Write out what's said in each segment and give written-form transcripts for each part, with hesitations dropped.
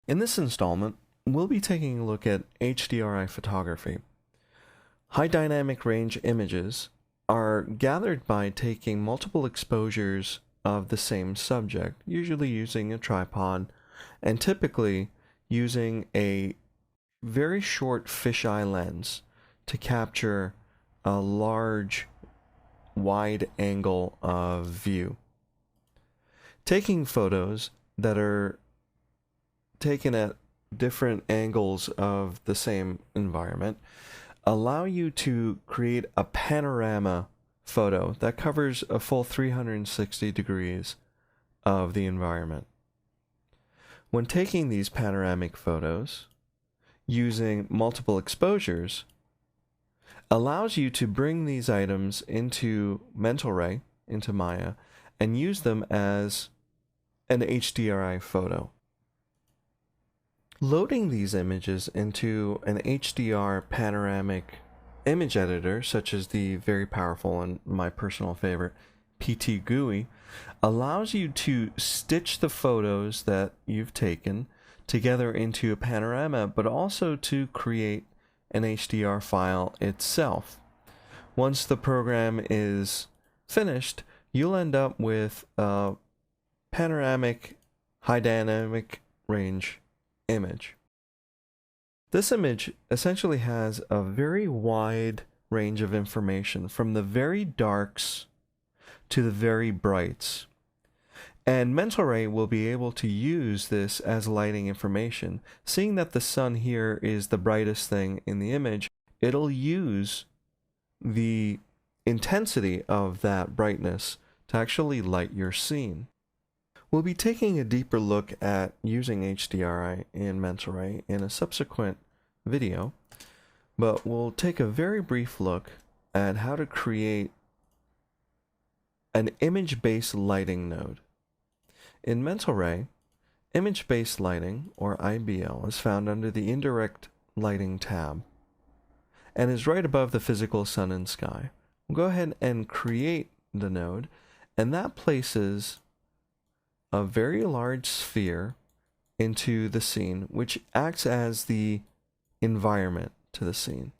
In this installment, we'll be taking a look at HDRI photography. High dynamic range images are gathered by taking multiple exposures of the same subject, usually using a tripod, and typically using a very short fisheye lens to capture a large, wide angle of view. Taking photos that are taken at different angles of the same environment allow you to create a panorama photo that covers a full 360 degrees of the environment. When taking these panoramic photos, using multiple exposures allows you to bring these items into mental ray, into Maya, and use them as an HDRI photo. Loading these images into an HDR panoramic image editor, such as the very powerful and my personal favorite v2b, allows you to stitch the photos that you've taken together into a panorama, but also to create an HDR file itself. Once the program is finished, you'll end up with a panoramic high dynamic range image. This image essentially has a very wide range of information, from the very darks to the very brights. And mental ray will be able to use this as lighting information. Seeing that the sun here is the brightest thing in the image, it'll use the intensity of that brightness to actually light your scene. We'll be taking a deeper look at using HDRI in mental ray in a subsequent video, but we'll take a very brief look at how to create an image-based lighting node. In mental ray, image-based lighting, or IBL, is found under the indirect lighting tab and is right above the physical sun and sky. We'll go ahead and create the node, and that places a very large sphere into the scene, which acts as the environment to the scene.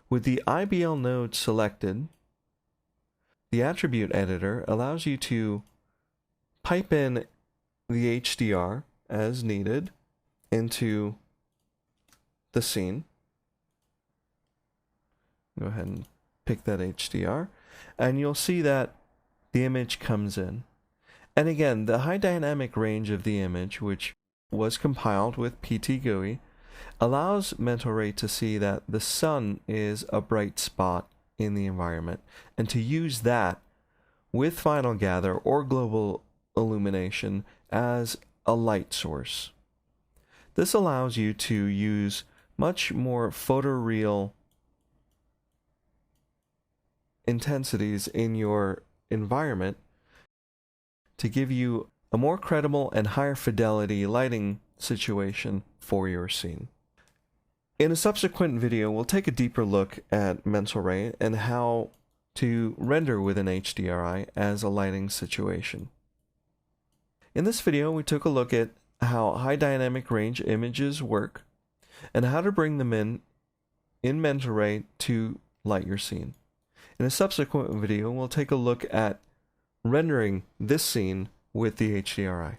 With the IBL node selected, the attribute editor allows you to pipe in the HDR as needed into the scene. Go ahead and pick that HDR, and you'll see that the image comes in. And again, the high dynamic range of the image, which was compiled with v2b, allows mental ray to see that the sun is a bright spot in the environment, and to use that with final gather or global illumination as a light source. This allows you to use much more photoreal intensities in your environment to give you a more credible and higher fidelity lighting situation for your scene. In a subsequent video, we'll take a deeper look at mental ray and how to render with an HDRI as a lighting situation. In this video, we took a look at how high dynamic range images work and how to bring them in mental ray to light your scene. In a subsequent video, we'll take a look at rendering this scene with the HDRI.